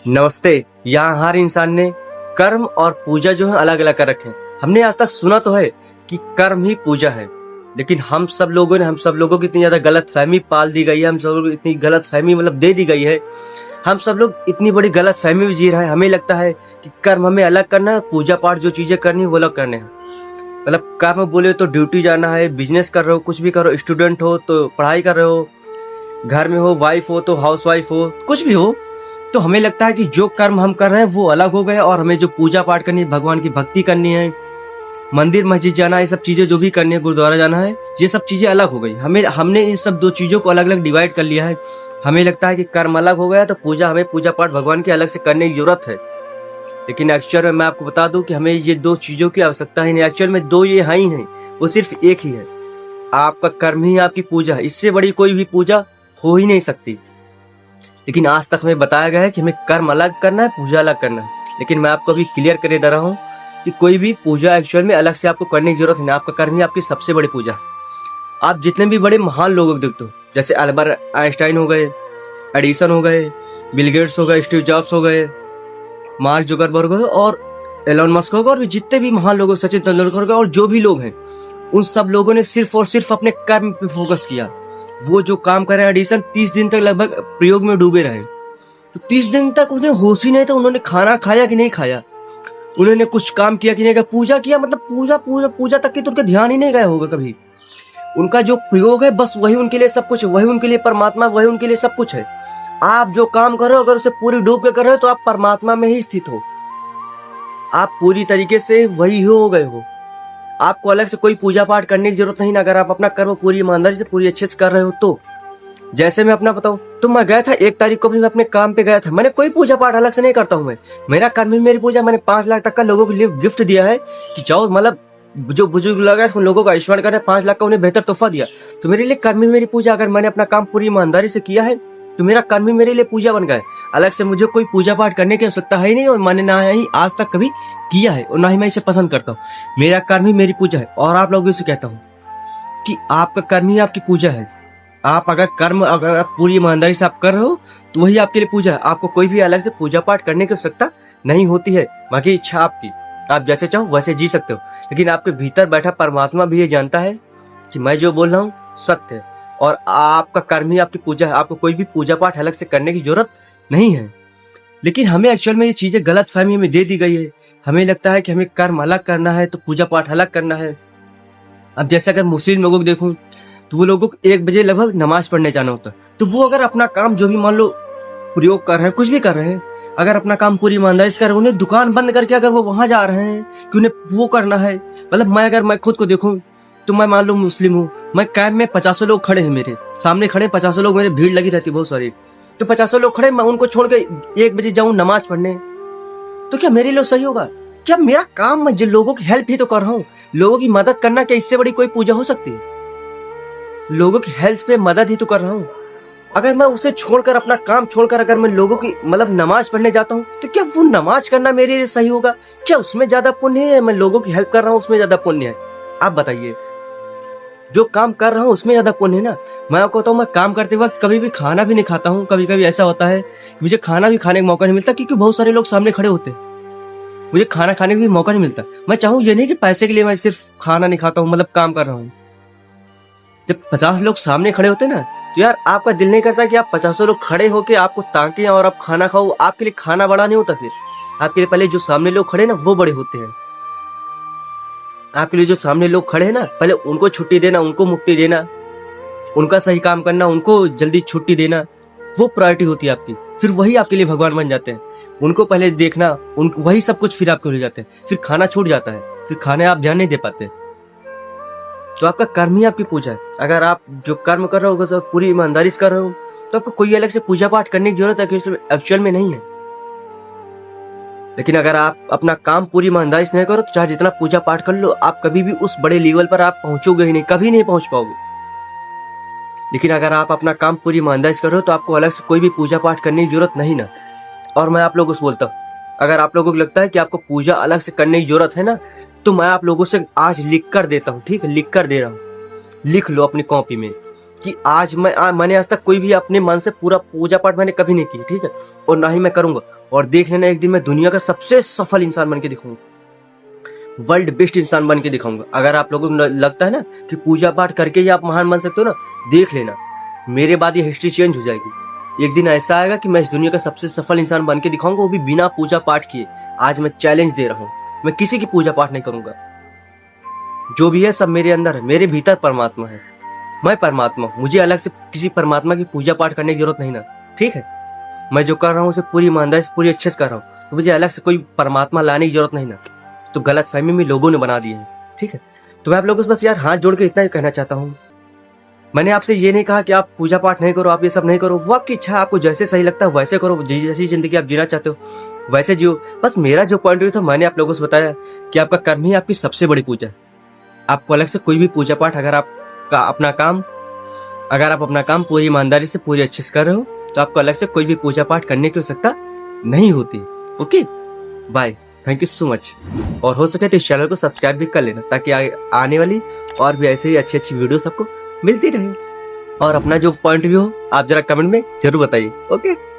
नमस्ते। यहाँ हर इंसान ने कर्म और पूजा जो है अलग अलग कर रखे हैं। हमने आज तक सुना तो है कि कर्म ही पूजा है, लेकिन हम सब लोगों की इतनी ज्यादा गलत फहमी पाल दी गई है, हम सब लोग इतनी गलत फहमी दे दी गई है। हम सब लोग इतनी बड़ी गलत फहमी में जी रहे हैं। हमें लगता है कि कर्म हमें अलग करना है, पूजा पाठ जो चीजें करनी है वो अलग करने हैं। कर्म बोले तो ड्यूटी जाना है, बिजनेस कर रहे हो, कुछ भी करो, स्टूडेंट हो तो पढ़ाई कर रहे हो, घर में हो, वाइफ हो तो हाउस वाइफ हो, कुछ भी हो, तो हमें लगता है कि जो कर्म हम कर रहे हैं वो अलग हो गए और हमें जो पूजा पाठ करनी है, भगवान की भक्ति करनी है, मंदिर मस्जिद जाना है, ये सब चीजें जो भी करनी है, गुरुद्वारा जाना है, ये सब चीजें अलग हो गई। हमने इन सब दो चीजों को अलग अलग डिवाइड कर लिया है। हमें लगता है कि कर्म अलग हो गया तो हमें पूजा पाठ भगवान की अलग से करने की जरूरत है। लेकिन एक्चुअल में मैं आपको बता दूं कि हमें ये दो चीजों की आवश्यकता ही नहीं। एक्चुअल में दो ये है ही नहीं, वो सिर्फ एक ही है। आपका कर्म ही आपकी पूजा है, इससे बड़ी कोई भी पूजा हो ही नहीं सकती। लेकिन आज तक हमें बताया गया है कि हमें कर्म अलग करना है, पूजा अलग करना है। लेकिन मैं आपको अभी क्लियर कर दे रहा हूँ कि कोई भी पूजा एक्चुअल में अलग से आपको करने की जरूरत नहीं। आपका कर्म ही आपकी सबसे बड़ी पूजा है। आप जितने भी बड़े महान लोगों को देखते हो, जैसे अल्बर्ट आइंस्टाइन हो गए, एडिसन हो गए, बिल गेट्स हो गए, स्टीव जॉब्स हो गए, मार्क जुकरबर्ग हो गए और एलोन मस्क हो गए, और जितने भी महान लोग, सचिन तेंदुलकर हो गए, और जो भी लोग हैं, उन सब लोगों ने सिर्फ और सिर्फ अपने कर्म पे फोकस किया। वो जो काम कर रहे हैं, एडिसन 30 दिन तक लगभग प्रयोग में डूबे रहे। तो 30 दिन तक उन्हें होश ही नहीं था उन्होंने खाना खाया कि नहीं खाया, उन्होंने कुछ काम किया कि नहीं किया, पूजा किया, पूजा तक की तो उनका ध्यान ही नहीं गया होगा कभी। उनका जो प्रयोग है बस वही उनके लिए सब कुछ है, वही उनके लिए परमात्मा, वही उनके लिए सब कुछ है। आप जो काम कर रहे हो, अगर उसे पूरी डूब के कर रहे हो तो आप परमात्मा में ही स्थित हो, आप पूरी तरीके से वही हो गए हो। आपको अलग से कोई पूजा पाठ करने की जरूरत नहीं ना, अगर आप अपना कर्म पूरी ईमानदारी से पूरी अच्छे से कर रहे हो तो। जैसे मैं अपना बताऊं तो मैं गया था 1 तारीख को भी मैं अपने काम पे गया था। मैंने कोई पूजा पाठ अलग से नहीं करता हूं। मेरा कर्म ही मेरी पूजा। मैंने 5 लाख तक का लोगों के लिए गिफ्ट दिया है कि जाओ, जो बुजुर्ग लोग हैं उन लोगों का आयुष्मान कर 5 लाख का उन्हें बेहतर तोहफा दिया। तो मेरे लिए कर्म ही मेरी पूजा। अगर मैंने अपना काम पूरी ईमानदारी से किया है तो मेरा कर्म ही मेरे लिए पूजा बन गया है। अलग से मुझे कोई पूजा पाठ करने की आवश्यकता है ही नहीं, और मैंने ना ही आज तक कभी किया है और ना ही मैं इसे पसंद करता हूँ। मेरा कर्म ही मेरी पूजा है। और आप लोगों से कहता हूँ कि आपका कर्म ही आपकी पूजा है। अगर आप पूरी ईमानदारी से आप कर रहे हो तो वही आपके लिए पूजा है। आपको कोई भी अलग से पूजा पाठ करने की आवश्यकता नहीं होती है। बाकी इच्छा आपकी, आप जैसे चाहो वैसे जी सकते हो। लेकिन आपके भीतर बैठा परमात्मा भी ये जानता है कि मैं जो बोल रहा हूँ सत्य है, और आपका कर्म ही आपकी पूजा है। आपको कोई भी पूजा पाठ अलग से करने की जरूरत नहीं है। लेकिन हमें एक्चुअल में ये चीजें गलत फहमी में दे दी गई है। हमें लगता है कि हमें कर्म अलग करना है तो पूजा पाठ अलग करना है। अब जैसे अगर मुस्लिम लोगों को देखूं तो वो लोगों को 1 बजे लगभग नमाज पढ़ने जाना होता है। तो वो अगर अपना काम जो भी मान लो प्रयोग कर रहे हैं, कुछ भी कर रहे हैं, अगर अपना काम पूरी ईमानदारी से कर रहे हैं, उन्हें दुकान बंद करके अगर वो वहां जा रहे हैं कि उन्हें वो करना है। मैं खुद को देखूं तो मैं मान लो मुस्लिम हूँ, मैं कैंप में 50 लोग खड़े हैं, मेरे सामने खड़े 50 लोग, मेरे भीड़ लगी रहती बहुत सारी। तो 50 लोग खड़े, मैं उनको छोड़ के 1 बजे जाऊं नमाज पढ़ने, तो क्या मेरे लिए सही होगा? क्या मेरा काम, मैं जिन लोगों की हेल्प ही तो कर रहा हूँ, लोगों की मदद करना, क्या इससे बड़ी कोई पूजा हो सकती है? लोगों की हेल्प पे मदद ही तो कर रहा हूँ। अगर मैं उसे छोड़कर, अपना काम छोड़कर अगर मैं लोगों की नमाज पढ़ने जाता हूँ तो क्या वो नमाज करना मेरे लिए सही होगा? क्या उसमें ज्यादा पुण्य है? मैं लोगों की हेल्प कर रहा हूँ उसमें ज्यादा पुण्य है? आप बताइए। जो काम कर रहा हूँ उसमें ज्यादा पुण्य है ना। मैं आपको कहता हूँ, मैं काम करते वक्त कभी भी खाना भी नहीं खाता हूँ। कभी कभी ऐसा होता है कि मुझे खाना भी खाने का मौका नहीं मिलता, क्योंकि बहुत सारे लोग सामने खड़े होते हैं, मुझे खाना खाने का भी मौका नहीं मिलता। मैं चाहूँ ये नहीं कि पैसे के लिए मैं सिर्फ खाना नहीं खाता हूँ, काम कर रहा हूँ। जब 50 लोग सामने खड़े होते ना, तो यार आपका दिल नहीं करता कि आप 50 लोग खड़े होके आपको ताके और आप खाना खाओ। आपके लिए खाना बड़ा नहीं होता, फिर आपके लिए पहले जो सामने लोग खड़े ना वो बड़े होते हैं। आपके लिए जो सामने लोग खड़े हैं ना, पहले उनको छुट्टी देना, उनको मुक्ति देना, उनका सही काम करना, उनको जल्दी छुट्टी देना, वो प्रायोरिटी होती है आपकी। फिर वही आपके लिए भगवान बन जाते हैं। उनको पहले देखना, वही सब कुछ फिर आपके हो जाते हैं। फिर खाना छूट जाता है, फिर खाने आप ध्यान नहीं दे पाते। तो आपका कर्म ही आपकी पूजा है। अगर आप जो कर्म कर रहे हो पूरी ईमानदारी से कर रहे हो तो आपको कोई अलग से पूजा पाठ करने की जरूरत एक्चुअल में नहीं है। लेकिन अगर आप अपना काम पूरी ईमानदारी से नहीं करो तो चाहे जितना पूजा पाठ कर लो, आप कभी भी उस बड़े लेवल पर आप पहुंचोगे ही नहीं, कभी नहीं पहुंच पाओगे। लेकिन अगर आप अपना काम पूरी ईमानदारी से कर रहे हो तो आपको अलग से कोई भी पूजा पाठ करने की जरूरत नहीं ना। और मैं आप लोगों से बोलता हूँ, अगर आप लोगों को लगता है कि आपको पूजा अलग से करने की जरूरत है ना, तो मैं आप लोगों से आज लिख कर देता हूँ, ठीक है, लिख कर दे रहा हूँ। लिख लो अपनी कॉपी में कि मैंने आज तक कोई भी अपने मन से पूरा पूजा पाठ मैंने कभी नहीं की, ठीक है, और ना ही मैं करूंगा। और देख लेना, एक दिन मैं दुनिया का सबसे सफल इंसान बन के दिखाऊंगा, वर्ल्ड बेस्ट इंसान बन के दिखाऊंगा। अगर आप लोगों को लगता है ना कि पूजा पाठ करके ही आप महान बन सकते हो ना, देख लेना, मेरे बाद ये हिस्ट्री चेंज हो जाएगी। एक दिन ऐसा आएगा कि मैं इस दुनिया का सबसे सफल इंसान बन के दिखाऊंगा, वो भी बिना पूजा पाठ किए। आज मैं चैलेंज दे रहा हूँ, मैं किसी की पूजा पाठ नहीं करूंगा। जो भी है सब मेरे अंदर है, मेरे भीतर परमात्मा है, मैं परमात्मा हूँ। मुझे अलग से किसी परमात्मा की पूजा पाठ करने की जरूरत नहीं ना, ठीक है। मैं जो कर रहा हूँ उसे पूरी ईमानदारी से पूरी अच्छे से कर रहा हूँ, तो मुझे अलग से कोई परमात्मा लाने की जरूरत नहीं ना। तो गलत फहमी में लोगों ने बना दिए है, ठीक है। तो मैं आप लोगों से बस यार हाथ जोड़ के इतना ही कहना चाहता हूँ। मैंने आपसे ये नहीं कहा कि आप पूजा पाठ नहीं करो, आप ये सब नहीं करो, वो आपकी इच्छा, आपको जैसे सही लगता है वैसे करो, जैसी जिंदगी आप जीना चाहते हो वैसे जियो। बस मेरा जो पॉइंट ऑफ व्यू था मैंने आप लोगों से बताया कि आपका कर्म ही आपकी सबसे बड़ी पूजा है। आपको अलग से कोई भी पूजा पाठ, अगर आप अपना काम पूरी ईमानदारी से पूरी अच्छे से कर रहे हो, तो आपको अलग से कोई भी पूजा पाठ करने की आवश्यकता नहीं होती। Okay, bye, thank you so much. और हो सके तो इस चैनल को सब्सक्राइब भी कर लेना, ताकि आने वाली और भी ऐसे ही अच्छी अच्छी वीडियो आपको मिलती रहे। और अपना जो पॉइंट व्यू हो आप जरा कमेंट में जरूर बताइए। ओके।